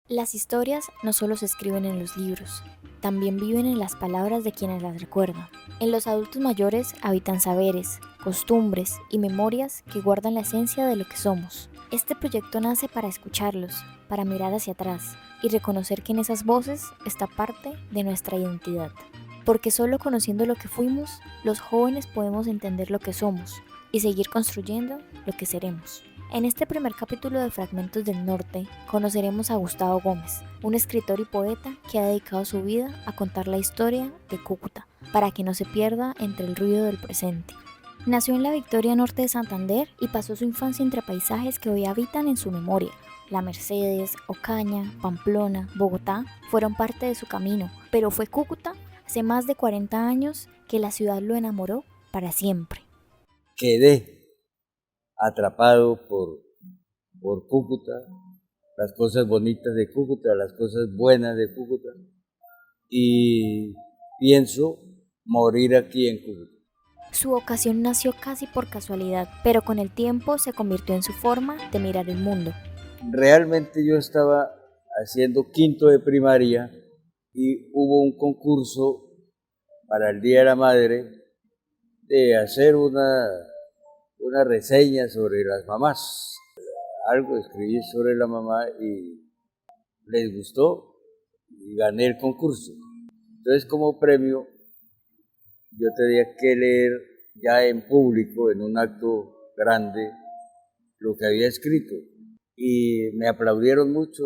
Las historias no solo se escriben en los libros, también viven en las palabras de quienes las recuerdan. En los adultos mayores habitan saberes, costumbres y memorias que guardan la esencia de lo que somos. Este proyecto nace para escucharlos, para mirar hacia atrás y reconocer que en esas voces está parte de nuestra identidad. Porque solo conociendo lo que fuimos, los jóvenes podemos entender lo que somos y seguir construyendo lo que seremos. En este primer capítulo de Fragmentos del Norte conoceremos a Gustavo Gómez, un escritor y poeta que ha dedicado su vida a contar la historia de Cúcuta, para que no se pierda entre el ruido del presente. Nació en la Victoria Norte de Santander y pasó su infancia entre paisajes que hoy habitan en su memoria. La Mercedes, Ocaña, Pamplona, Bogotá fueron parte de su camino, pero fue Cúcuta, hace más de 40 años, que la ciudad lo enamoró para siempre. Quedé atrapado por Cúcuta, las cosas bonitas de Cúcuta, las cosas buenas de Cúcuta, y pienso morir aquí en Cúcuta. Su vocación nació casi por casualidad, pero con el tiempo se convirtió en su forma de mirar el mundo. Realmente yo estaba haciendo quinto de primaria y hubo un concurso para el Día de la Madre de hacer una reseña sobre las mamás. Algo escribí sobre la mamá y les gustó y gané el concurso. Entonces, como premio, yo tenía que leer ya en público, en un acto grande, lo que había escrito. Y me aplaudieron mucho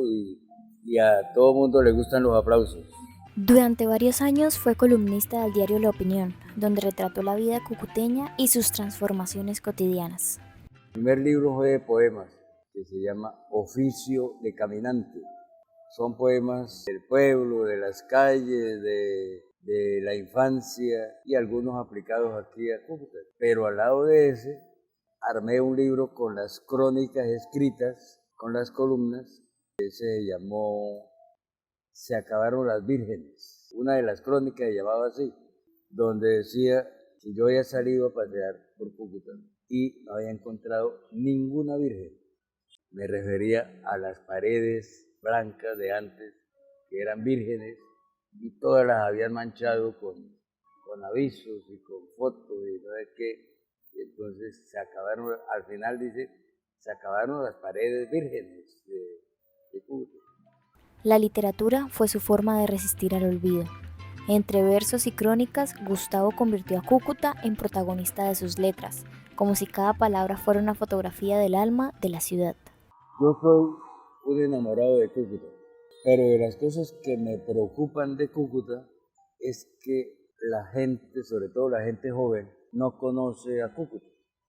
y a todo mundo le gustan los aplausos. Durante varios años fue columnista del diario La Opinión, donde retrató la vida cucuteña y sus transformaciones cotidianas. El primer libro fue de poemas, que se llama Oficio de Caminante. Son poemas del pueblo, de las calles, de la infancia y algunos aplicados aquí a Cúcuta. Pero al lado de ese, armé un libro con las crónicas escritas, con las columnas, que se llamó Se acabaron las vírgenes. Una de las crónicas se llamaba así, donde decía que yo había salido a pasear por Cúcuta y no había encontrado ninguna virgen. Me refería a las paredes blancas de antes, que eran vírgenes, y todas las habían manchado con avisos y con fotos y no sé qué. Y entonces se acabaron, al final dice, se acabaron las paredes vírgenes de Cúcuta. La literatura fue su forma de resistir al olvido. Entre versos y crónicas, Gustavo convirtió a Cúcuta en protagonista de sus letras, como si cada palabra fuera una fotografía del alma de la ciudad. Yo soy un enamorado de Cúcuta, pero de las cosas que me preocupan de Cúcuta es que la gente, sobre todo la gente joven, no conoce a Cúcuta.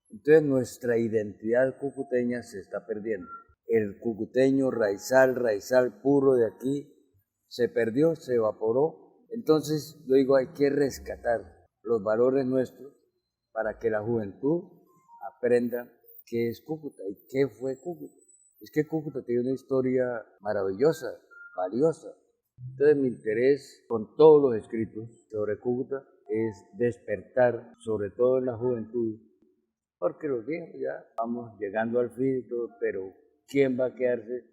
Entonces nuestra identidad cucuteña se está perdiendo. El cucuteño raizal puro de aquí, se perdió, se evaporó. Entonces yo digo, hay que rescatar los valores nuestros para que la juventud aprenda qué es Cúcuta y qué fue Cúcuta. Es que Cúcuta tiene una historia maravillosa, valiosa. Entonces mi interés con todos los escritos sobre Cúcuta es despertar, sobre todo en la juventud, porque los viejos ya vamos llegando al fin y todo, pero ¿quién va a quedarse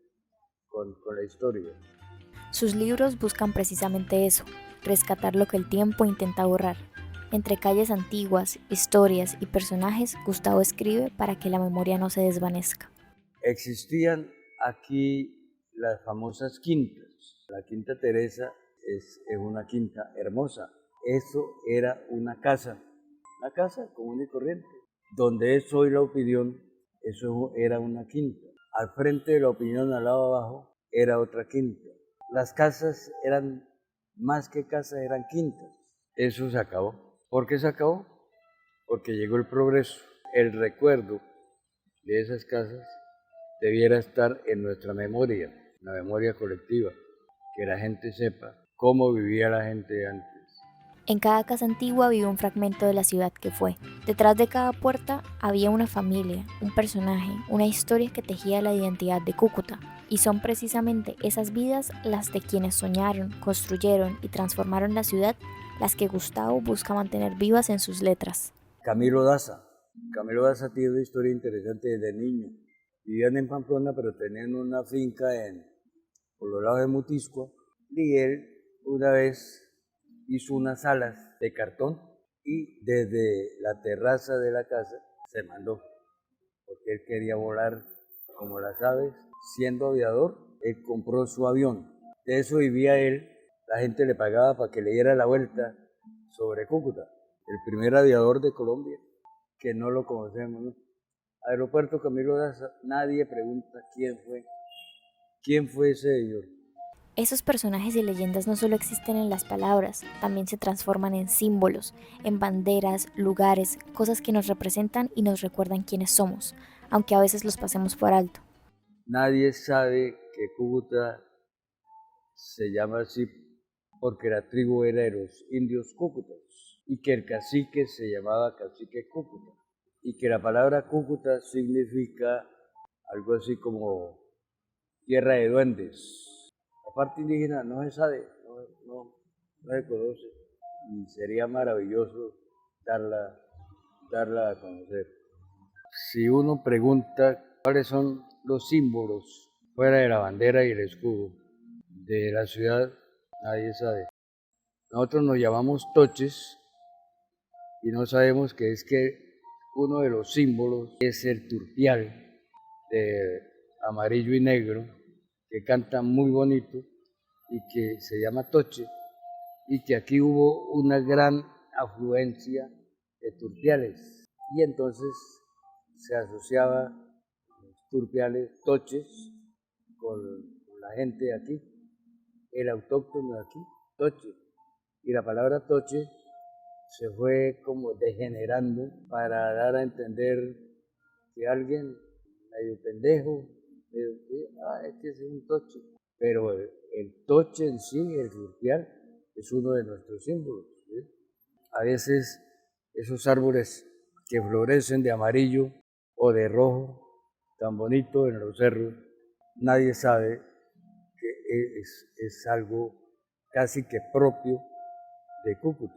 con la historia? Sus libros buscan precisamente eso, rescatar lo que el tiempo intenta borrar. Entre calles antiguas, historias y personajes, Gustavo escribe para que la memoria no se desvanezca. Existían aquí las famosas quintas. La Quinta Teresa es una quinta hermosa. Eso era una casa común y corriente. Donde es hoy la Opinión, eso era una quinta. Al frente de la Opinión, al lado abajo, era otra quinta. Las casas eran, más que casas, eran quintas. Eso se acabó. ¿Por qué se acabó? Porque llegó el progreso. El recuerdo de esas casas debiera estar en nuestra memoria, la memoria colectiva, que la gente sepa cómo vivía la gente antes. En cada casa antigua vive un fragmento de la ciudad que fue. Detrás de cada puerta había una familia, un personaje, una historia que tejía la identidad de Cúcuta. Y son precisamente esas vidas las de quienes soñaron, construyeron y transformaron la ciudad, las que Gustavo busca mantener vivas en sus letras. Camilo Daza. Camilo Daza tiene una historia interesante desde niño. Vivían en Pamplona, pero tenían una finca por los lados de Mutiscua, y él una vez hizo unas alas de cartón y desde la terraza de la casa se mandó, porque él quería volar como las aves. Siendo aviador, él compró su avión. De eso vivía él, la gente le pagaba para que le diera la vuelta sobre Cúcuta. El primer aviador de Colombia, que no lo conocemos, ¿no? Aeropuerto Camilo Daza, nadie pregunta quién fue ese señor. Esos personajes y leyendas no solo existen en las palabras, también se transforman en símbolos, en banderas, lugares, cosas que nos representan y nos recuerdan quiénes somos, aunque a veces los pasemos por alto. Nadie sabe que Cúcuta se llama así porque la tribu era de los indios cúcutas y que el cacique se llamaba cacique Cúcuta y que la palabra Cúcuta significa algo así como tierra de duendes. La parte indígena no se sabe, no se conoce y sería maravilloso darla a conocer. Si uno pregunta cuáles son los símbolos fuera de la bandera y el escudo de la ciudad, nadie sabe. Nosotros nos llamamos toches y no sabemos que es que uno de los símbolos es el turpial de amarillo y negro, que canta muy bonito y que se llama toche, y que aquí hubo una gran afluencia de turpiales y entonces se asociaba los turpiales toches con la gente de aquí, el autóctono de aquí, toche, y la palabra toche se fue como degenerando para dar a entender que alguien medio pendejo, es que es un toche, pero el toche en sí, el turpial, es uno de nuestros símbolos, ¿sí? A veces esos árboles que florecen de amarillo o de rojo, tan bonito en los cerros, nadie sabe que es algo casi que propio de Cúcuta.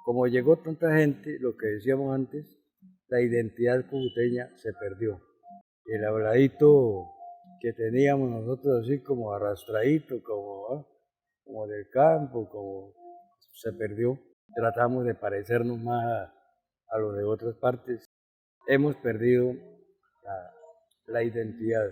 Como llegó tanta gente, lo que decíamos antes, la identidad cucuteña se perdió. El habladito que teníamos nosotros así como arrastradito, como del campo, como se perdió. Tratamos de parecernos más a lo de otras partes. Hemos perdido la identidad.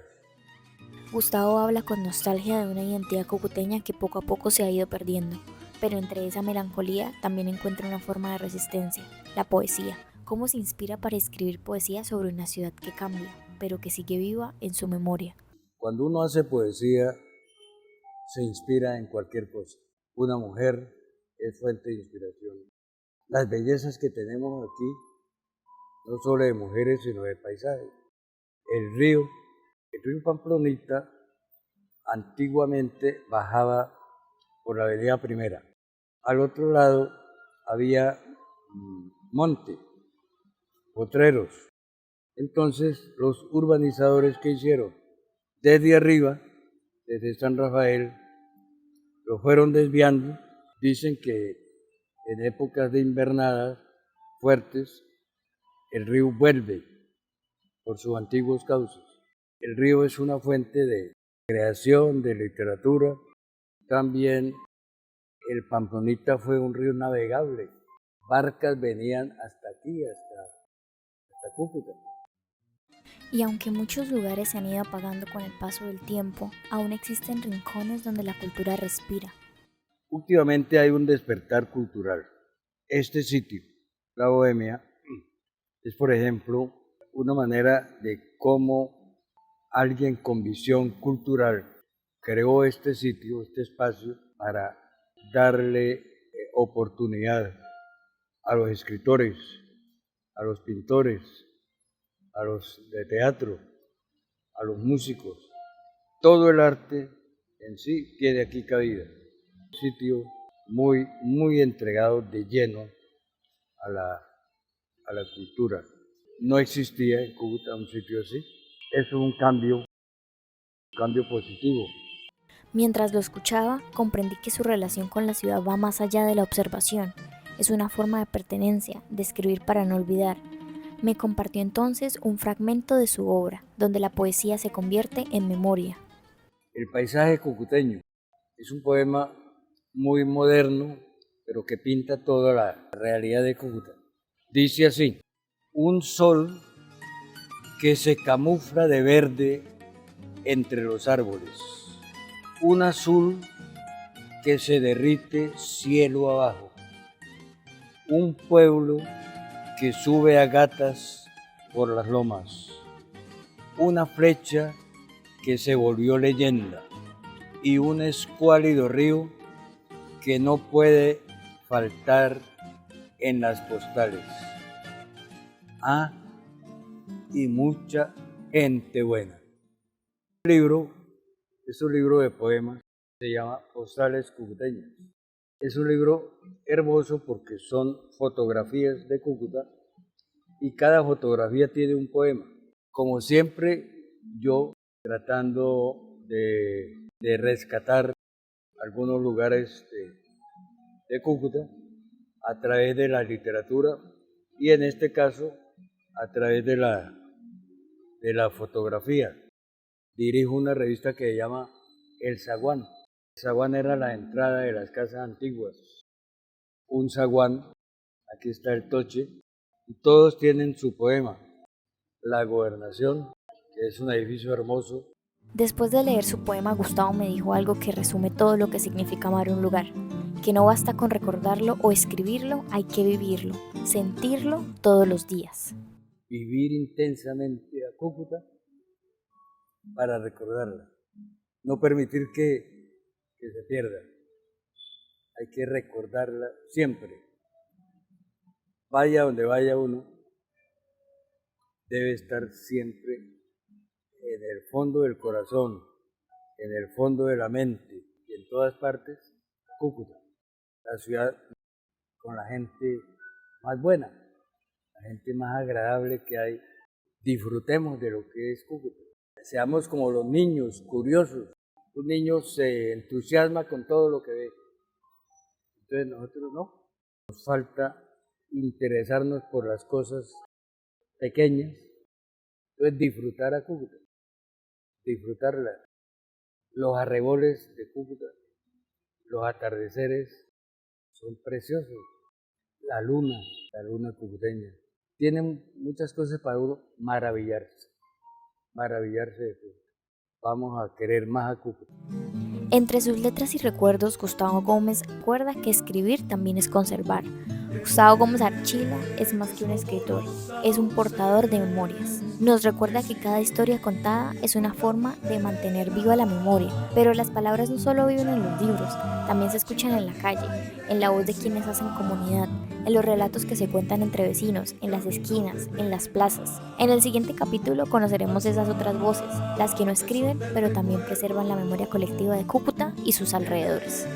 Gustavo habla con nostalgia de una identidad cucuteña que poco a poco se ha ido perdiendo, pero entre esa melancolía también encuentra una forma de resistencia, la poesía. ¿Cómo se inspira para escribir poesía sobre una ciudad que cambia, pero que sigue viva en su memoria? Cuando uno hace poesía, se inspira en cualquier cosa. Una mujer es fuente de inspiración. Las bellezas que tenemos aquí, no solo de mujeres, sino de paisajes. El río Pamplonita, antiguamente bajaba por la avenida Primera. Al otro lado había monte, potreros. Entonces los urbanizadores, ¿qué hicieron? Desde arriba, desde San Rafael, lo fueron desviando. Dicen que en épocas de invernadas fuertes, el río vuelve por sus antiguos cauces. El río es una fuente de creación, de literatura. También el Pamplonita fue un río navegable. Barcas venían hasta aquí, hasta Cúcuta. Y aunque muchos lugares se han ido apagando con el paso del tiempo, aún existen rincones donde la cultura respira. Últimamente hay un despertar cultural. Este sitio, la Bohemia, es por ejemplo una manera de cómo alguien con visión cultural creó este sitio, este espacio, para darle oportunidad a los escritores, a los pintores, a los de teatro, a los músicos. Todo el arte en sí tiene aquí cabida. Un sitio muy entregado de lleno a la cultura. No existía en Cúcuta un sitio así. Es un cambio positivo. Mientras lo escuchaba, comprendí que su relación con la ciudad va más allá de la observación. Es una forma de pertenencia, de escribir para no olvidar. Me compartió entonces un fragmento de su obra, donde la poesía se convierte en memoria. El paisaje cucuteño es un poema muy moderno, pero que pinta toda la realidad de Cúcuta. Dice así: un sol que se camufla de verde entre los árboles, un azul que se derrite cielo abajo, un pueblo que sube a gatas por las lomas, una flecha que se volvió leyenda y un escuálido río que no puede faltar en las postales. Ah, y mucha gente buena. Es un libro de poemas, se llama Postales Cucuteñas. Es un libro hermoso porque son fotografías de Cúcuta y cada fotografía tiene un poema. Como siempre, yo tratando de rescatar algunos lugares de Cúcuta a través de la literatura y en este caso a través de la fotografía. Dirijo una revista que se llama El Zaguán. El zaguán era la entrada de las casas antiguas. Un zaguán, aquí está el toche, y todos tienen su poema. La Gobernación, que es un edificio hermoso. Después de leer su poema, Gustavo me dijo algo que resume todo lo que significa amar un lugar, que no basta con recordarlo o escribirlo, hay que vivirlo, sentirlo todos los días. Vivir intensamente a Cúcuta para recordarla, no permitir que se pierda, hay que recordarla siempre. Vaya donde vaya uno, debe estar siempre en el fondo del corazón, en el fondo de la mente y en todas partes, Cúcuta, la ciudad con la gente más buena, la gente más agradable que hay. Disfrutemos de lo que es Cúcuta. Seamos como los niños, curiosos. Un niño se entusiasma con todo lo que ve. Entonces nosotros no. Nos falta interesarnos por las cosas pequeñas. Entonces disfrutar a Cúcuta. Disfrutarla. Los arreboles de Cúcuta, los atardeceres son preciosos. La luna cucuteña. Tienen muchas cosas para uno maravillarse de Cúcuta. Vamos a querer más a Cúcuta. Entre sus letras y recuerdos, Gustavo Gómez recuerda que escribir también es conservar. Gustavo Gómez Archila es más que un escritor, es un portador de memorias. Nos recuerda que cada historia contada es una forma de mantener viva la memoria, pero las palabras no solo viven en los libros, también se escuchan en la calle, en la voz de quienes hacen comunidad, en los relatos que se cuentan entre vecinos, en las esquinas, en las plazas. En el siguiente capítulo conoceremos esas otras voces, las que no escriben, pero también preservan la memoria colectiva de Cúcuta y sus alrededores.